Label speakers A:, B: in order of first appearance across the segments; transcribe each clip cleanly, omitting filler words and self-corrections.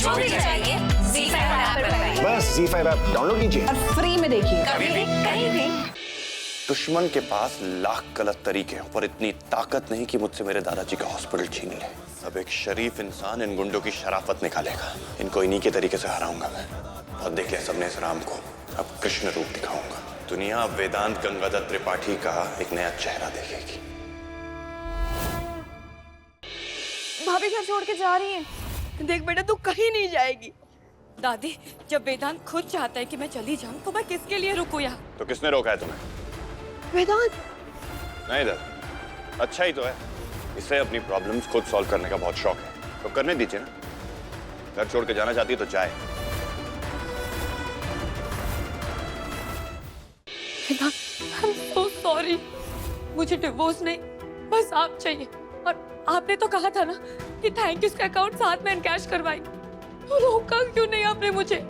A: जो भी चाहिए ZEE5 ऐप पर पाइए।
B: बस ZEE5 ऐप डाउनलोड कीजिए
A: और फ्री में देखिए, कभी भी कहीं भी।
B: दुश्मन के पास लाख गलत तरीके हैं पर इतनी ताकत नहीं कि मुझसे मेरे दादाजी का हॉस्पिटल छीन ले। अब एक शरीफ इंसान इन गुंडों की शराफत निकालेगा। इनको इन्हीं के तरीके से हराऊंगा मैं। और देख लिया सबने इस राम को, अब कृष्ण रूप दिखाऊंगा। दुनिया अब वेदांत गंगाधर त्रिपाठी का एक नया चेहरा देखेगी।
C: भाभी घर छोड़ के जा रही है। देख बेटा, तू कहीं नहीं जाएगी। दादी, जब वेदांत खुद चाहता है कि मैं चली जाऊं तो मैं किसके लिए रुकूं यहाँ?
B: तो किसने रोका है तुम्हें?
C: वेदांत
B: नहीं दादा, अच्छा ही तो है। इसे अपनी प्रॉब्लम्स खुद सॉल्व करने का बहुत शौक है, तो करने दीजिए ना। घर छोड़ के जाना चाहती है तो जाए।
C: वेदांत, I'm so sorry। मुझे डिवोर्स नहीं, बस आप चाहिए। और आपने तो कहा था ना कि थैंक यू का अकाउंट साथ में एनकैश करवाई। तो रोका क्यों नहीं आपने मुझे?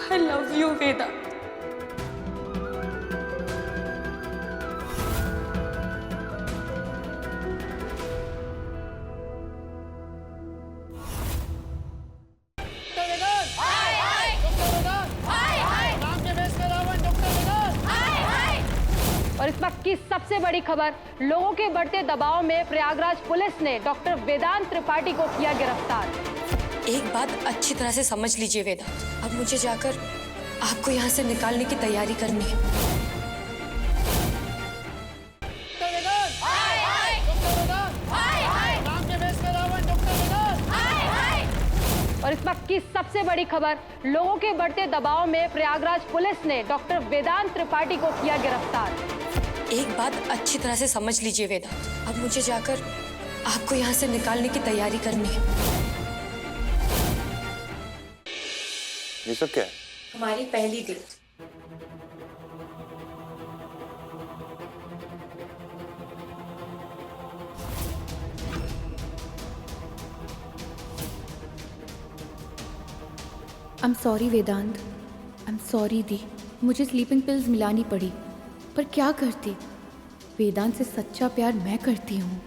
C: I love you, वेदांत।
D: और इस वक्त की सबसे बड़ी खबर, लोगों के बढ़ते दबाव में प्रयागराज पुलिस ने डॉक्टर वेदांत त्रिपाठी को किया गिरफ्तार।
E: एक बात अच्छी तरह से समझ लीजिए वेदांत, अब मुझे जाकर आपको यहाँ से निकालने की तैयारी करनी है।
D: और इस वक्त की सबसे बड़ी खबर, लोगों के बढ़ते दबाव में प्रयागराज पुलिस ने डॉक्टर वेदांत त्रिपाठी को किया गिरफ्तार।
E: एक बात अच्छी तरह से समझ लीजिए वेदांत, अब मुझे जाकर आपको यहाँ से निकालने की तैयारी करनी है।
B: ये सब क्या है?
E: हमारी पहली date.
F: I am sorry Vedant, I am sorry दी। मुझे स्लीपिंग पिल्स मिलानी पड़ी, पर क्या करती। वेदांत से सच्चा प्यार मैं करती हूँ।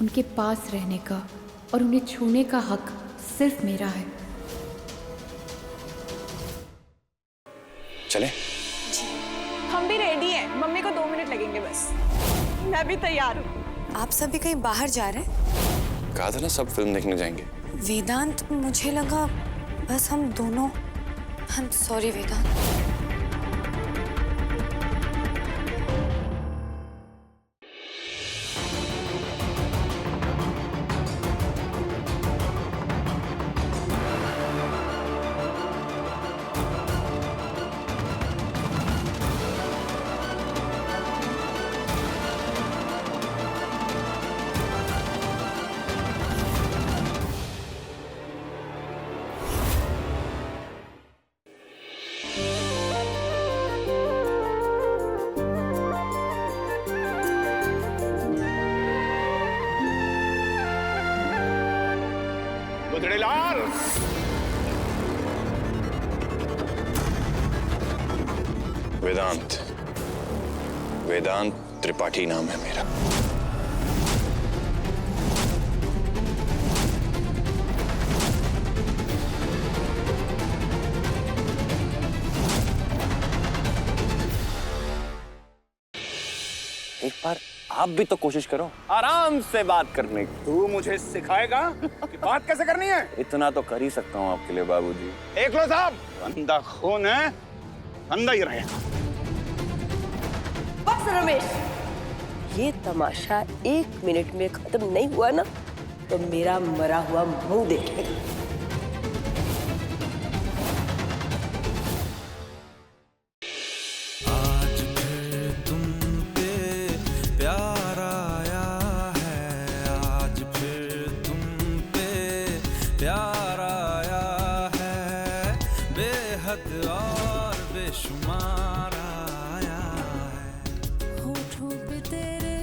F: उनके पास रहने का और उन्हें छूने का हक सिर्फ मेरा है।
B: चले?
C: हम भी रेडी हैं। मम्मी को 2 मिनट लगेंगे बस। मैं भी तैयार हूँ।
E: आप सभी कहीं बाहर जा रहे हैं?
B: कहा था ना सब फिल्म देखने जाएंगे।
E: वेदांत, मुझे लगा बस हम दोनों। आई एम सॉरी वेदांत।
B: गुदड़ीलाल, वेदांत, वेदांत त्रिपाठी नाम है मेरा। एक बार आप भी तो कोशिश करो आराम से बात करने की।
G: तू मुझे सिखाएगा कि बात कैसे करनी है?
B: इतना तो कर ही सकता हूँ आपके लिए बाबूजी।
G: देख लो साहब, अंधा खून है, अंधा ही रहेगा।
H: बस रमेश, ये तमाशा 1 मिनट में खत्म नहीं हुआ ना तो मेरा मरा हुआ मुंह देखेगा।
I: और बेशुमार आया है, होठों पे तेरे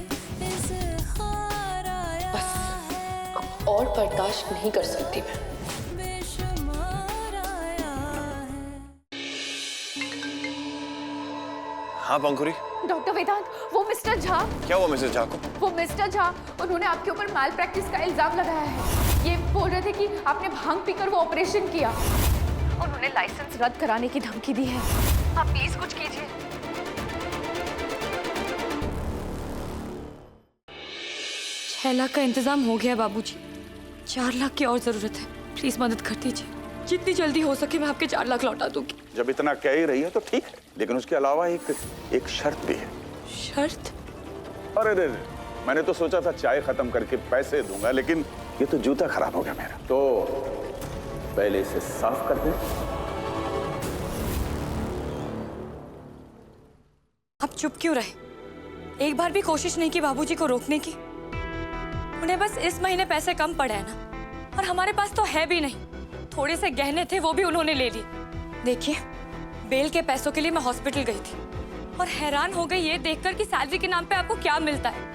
I: इज़हार आया है।
E: अब और बर्दाश्त नहीं कर सकती मैं।
I: बेशुमार आया है।
B: हाँ पंखुरी,
F: डॉक्टर वेदांत, वो मिस्टर झा,
B: क्या हुआ मिसेस झा को?
F: वो मिस्टर झा, उन्होंने आपके ऊपर माल प्रैक्टिस का इल्जाम लगाया है। ये बोल रहे थे कि आपने भांग पीकर वो ऑपरेशन किया। उन्होंने लाइसेंस रद्द कराने की धमकी दी है। आप प्लीज कुछ कीजिए।
C: 6 लाख का इंतजाम हो गया बाबूजी। 4 लाख की और जरूरत है, प्लीज मदद कर दीजिए। जितनी जल्दी हो सके मैं आपके 4 लाख लौटा दूंगी।
G: जब इतना कह ही रही है तो ठीक है, लेकिन उसके अलावा एक शर्त भी है।
C: शर्त?
G: अरे रे, मैंने तो सोचा था चाय खत्म करके पैसे दूंगा, लेकिन ये तो जूता खराब हो गया मेरा। तो पहले इसे साफ कर दे।
C: आप चुप क्यों रहे? एक बार भी कोशिश नहीं की बाबूजी को रोकने की? उन्हें बस इस महीने पैसे कम पड़े हैं ना, और हमारे पास तो है भी नहीं। थोड़े से गहने थे, वो भी उन्होंने ले लिए। देखिए, बेल के पैसों के लिए मैं हॉस्पिटल गई थी और हैरान हो गई ये देखकर कि सैलरी के नाम पे आपको क्या मिलता है।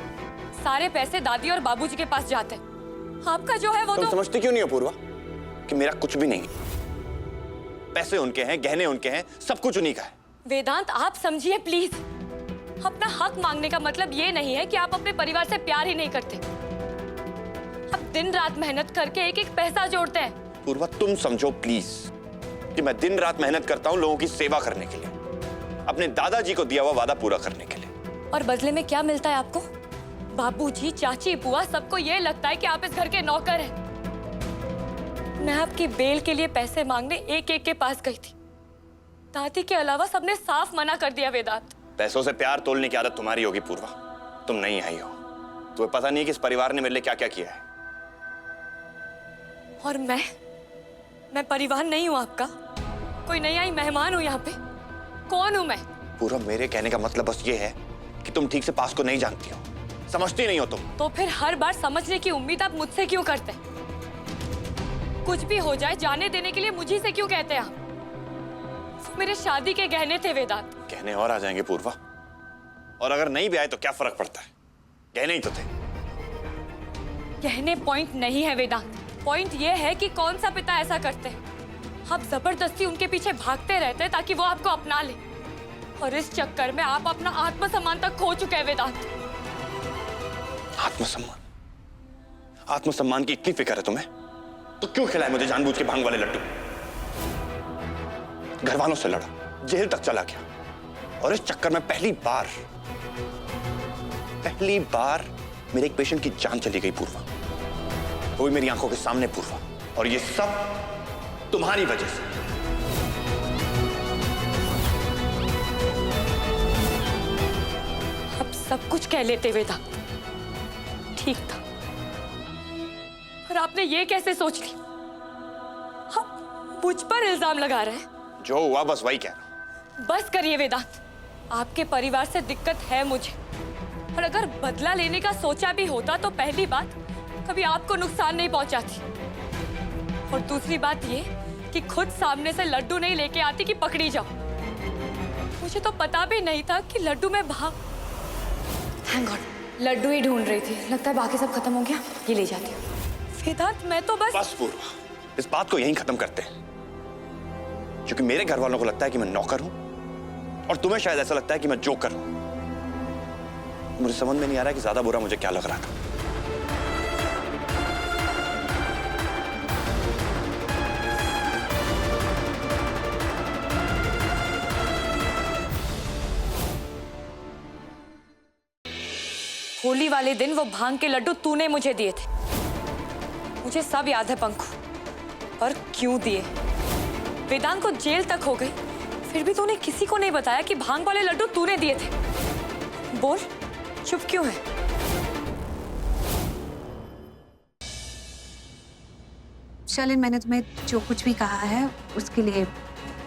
C: सारे पैसे दादी और बाबूजी के पास जाते हैं। आपका जो है वो
B: तुम
C: तो
B: समझती क्यों नहीं हो पूर्वा कि मेरा कुछ भी नहीं है? पैसे उनके हैं, गहने उनके हैं, सब कुछ उन्हीं का है।
C: वेदांत, आप समझिए प्लीज। अपना हक मांगने का मतलब ये नहीं है कि आप अपने परिवार से प्यार ही नहीं करते। आप दिन रात मेहनत करके एक एक पैसा जोड़ते हैं।
B: पूर्वा, तुम समझो प्लीज कि मैं दिन रात मेहनत करता हूँ लोगों की सेवा करने के लिए, अपने दादाजी को दिया हुआ वादा पूरा करने के लिए।
C: और बदले में क्या मिलता है आपको? बाबूजी, चाची, बुआ, सबको ये लगता है कि आप इस घर के नौकर हैं। मैं आपकी बेल के लिए पैसे मांगने एक एक के पास गई थी। दादी के अलावा सबने साफ मना कर दिया। वेदांत,
B: पैसों से प्यार तोलने की आदत तुम्हारी होगी पूर्वा, तुम नहीं आई हो। तुम्हें पता नहीं कि इस परिवार ने मेरे लिए क्या क्या किया है।
C: और मैं परिवार नहीं हूं आपका? कोई नई आई मेहमान हूं यहाँ पे? कौन हूं मैं?
B: पूरा मेरे कहने का मतलब बस ये है कि तुम ठीक से पास को नहीं जानती हो, समझती नहीं हो तुम।
C: तो फिर हर बार समझने की उम्मीद आप मुझसे क्यों करते? कुछ भी हो जाए जाने देने के लिए मुझी से क्यों कहते हैं आप? वो मेरे शादी के गहने थे वेदांत।
B: गहने और आ जाएंगे पूर्वा, और अगर नहीं भी आए तो क्या फर्क पड़ता है, गहने ही तो थे।
C: गहने पॉइंट नहीं है वेदांत। पॉइंट ये है कि कौन सा पिता ऐसा करते हैं। आप जबरदस्ती उनके पीछे भागते रहते हैं ताकि वो आपको अपना ले, और इस चक्कर में आप अपना आत्मसम्मान तक खो चुके हैं वेदांत।
B: आत्मसम्मान? आत्मसम्मान की इतनी फिक्र है तुम्हें तो क्यों खिलाए मुझे जानबूझ के भांग वाले लड्डू? घर वालों से लड़ा, जेल तक चला गया, और इस चक्कर में पहली बार मेरे एक पेशेंट की जान चली गई पूर्वा, वो भी मेरी आंखों के सामने पूर्वा, और ये सब तुम्हारी वजह से।
C: आप सब कुछ कह लेते वेदांत, ठीक था, पर आपने ये कैसे सोच लिया? आप मुझ पर इल्जाम लगा रहे हैं।
B: जो हुआ बस वही कह रहा हूं।
C: बस करिए वेदांत, आपके परिवार से दिक्कत है मुझे, और अगर बदला लेने का सोचा भी होता तो पहली बात कभी आपको नुकसान नहीं पहुंचाती, और दूसरी बात ये कि खुद सामने से लड्डू नहीं लेके आती कि पकड़ी जाओ। मुझे तो पता भी नहीं था कि लड्डू में थैंक गॉड, लड्डू ही ढूंढ रही थी। लगता है बाकी सब खत्म हो गया, ये ले जाती हूँ। वेदांत, मैं तो बस
B: पूर्वा, इस बात को यहीं खत्म करते हैं, क्योंकि मेरे घर वालों को लगता है कि मैं नौकर हूं, और तुम्हें शायद ऐसा लगता है कि मैं जोकर हूं। मुझे समझ में नहीं आ रहा है कि ज्यादा बुरा मुझे क्या लग रहा था।
C: होली वाले दिन वो भांग के लड्डू तूने मुझे दिए थे। मुझे सब याद है पंखु, पर क्यों दिए? वेदांत को जेल तक हो गई, फिर भी तूने किसी को नहीं बताया कि भांग वाले लड्डू तूने दिए थे। बोल, चुप क्यों है?
J: शालिन, मैंने तुम्हें जो कुछ भी कहा है उसके लिए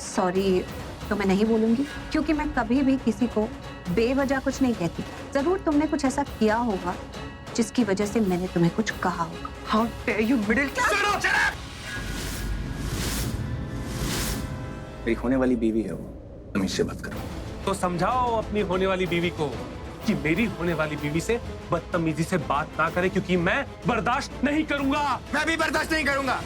J: सॉरी तो मैं नहीं बोलूंगी, क्योंकि मैं कभी भी किसी को बेवजह कुछ नहीं कहती। जरूर तुमने कुछ ऐसा किया होगा जिसकी वजह से मैंने तुम्हें कुछ कहा होगा। How dare you middle class?
K: मेरी होने वाली बीवी है वो, तुम इससे बात करो।
L: तो समझाओ अपनी होने वाली बीवी को कि मेरी होने वाली बीवी से बदतमीजी से बात ना करे, क्योंकि मैं बर्दाश्त नहीं करूंगा।
K: मैं भी बर्दाश्त नहीं करूंगा।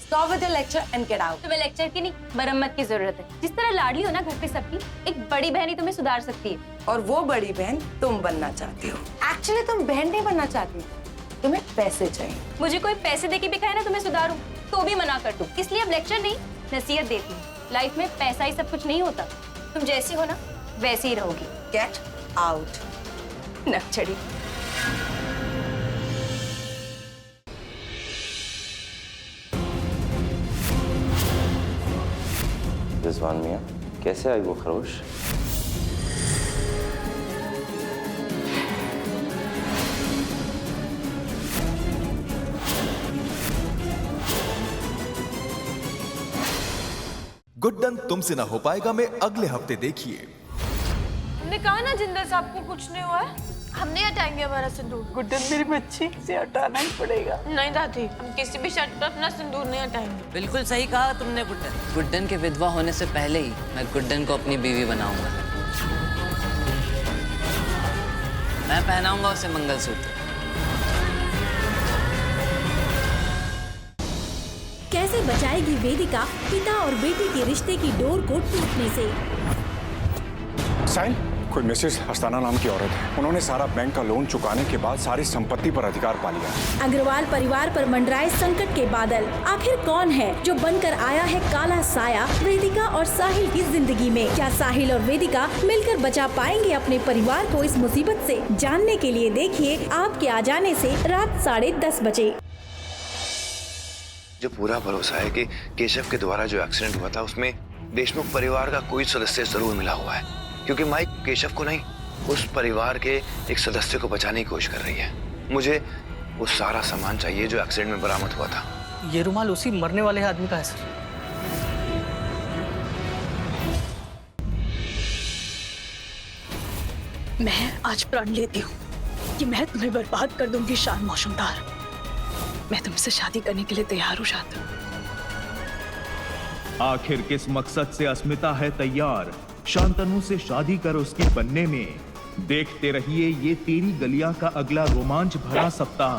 H: Stop with your lecture and get out.
D: तुम्हें लेक्चर की नहीं, मरम्मत की जरूरत है। जिस तरह लाडली हो ना घर पे सबकी, एक बड़ी बहन ही तुम्हें सुधार सकती है।
H: और वो बड़ी बहन तुम बनना चाहती हो। एक्चुअली तुम बहन नहीं बनना चाहती, तुम्हें पैसे चाहिए।
D: मुझे कोई पैसे दे के भी कहे ना तुम्हें सुधारूं, तो भी मना कर दूं। इसलिए अब लेक्चर नहीं, नसीहत देती हूँ। लाइफ में पैसा ही सब कुछ नहीं होता। तुम जैसी हो ना, वैसी ही रहोगी।
H: Get out.
D: नकचड़ी।
M: रिजवान मियाँ, कैसे आई वो खरोश?
N: गुड्डन तुमसे ना हो पाएगा में अगले हफ्ते देखिए।
C: हमने कहा ना जिंदल साहब को कुछ नहीं हुआ है, हम नहीं हटाएंगे हमारा सिंदूर।
H: गुड्डन मेरी बच्ची से हटाना ही पड़ेगा।
C: नहीं दादी, हम किसी भी शर्त पर अपना सिंदूर नहीं हटाएंगे।
O: बिल्कुल सही कहा तुमने गुड्डन। गुड्डन के विधवा होने से पहले ही मैं गुड्डन को अपनी बीवी बनाऊंगा। मैं पहनाऊंगा उसे मंगलसूत्र।
P: कैसे बचाएगी वेदिका पिता और बेटी के रिश्ते की डोर को टूटने से?
Q: साइन, कोई मिसेस हस्ताना नाम की औरत है। उन्होंने सारा बैंक का लोन चुकाने के बाद सारी संपत्ति पर अधिकार पा लिया।
P: अग्रवाल परिवार पर मंडराए संकट के बादल। आखिर कौन है जो बनकर आया है काला साया वेदिका और साहिल की जिंदगी में? क्या साहिल और वेदिका मिलकर बचा पाएंगे अपने परिवार को इस मुसीबत से? जानने के लिए देखिए आपके आ जाने से रात 10:30 बजे।
R: जो पूरा भरोसा है कि केशव के द्वारा जो एक्सीडेंट हुआ था उसमें देशमुख परिवार का कोई सदस्य जरूर मिला हुआ है, क्योंकि माइक केशव को नहीं, उस परिवार के एक सदस्य को बचाने की कोशिश कर रही है। मुझे वो सारा सामान चाहिए जो एक्सीडेंट में बरामद हुआ था।
O: ये रुमाल उसी मरने वाले आदमी का है सर।
P: मैं आज प्रण लेती हूँ कि मैं तुम्हें बर्बाद कर दूंगी शान मौसमदार। मैं तुमसे शादी करने के लिए तैयार हूँ शांतनु।
S: आखिर किस मकसद से अस्मिता है तैयार शांतनु से शादी कर उसके बनने में? देखते रहिए ये तेरी गलियां का अगला रोमांच भरा सप्ताह।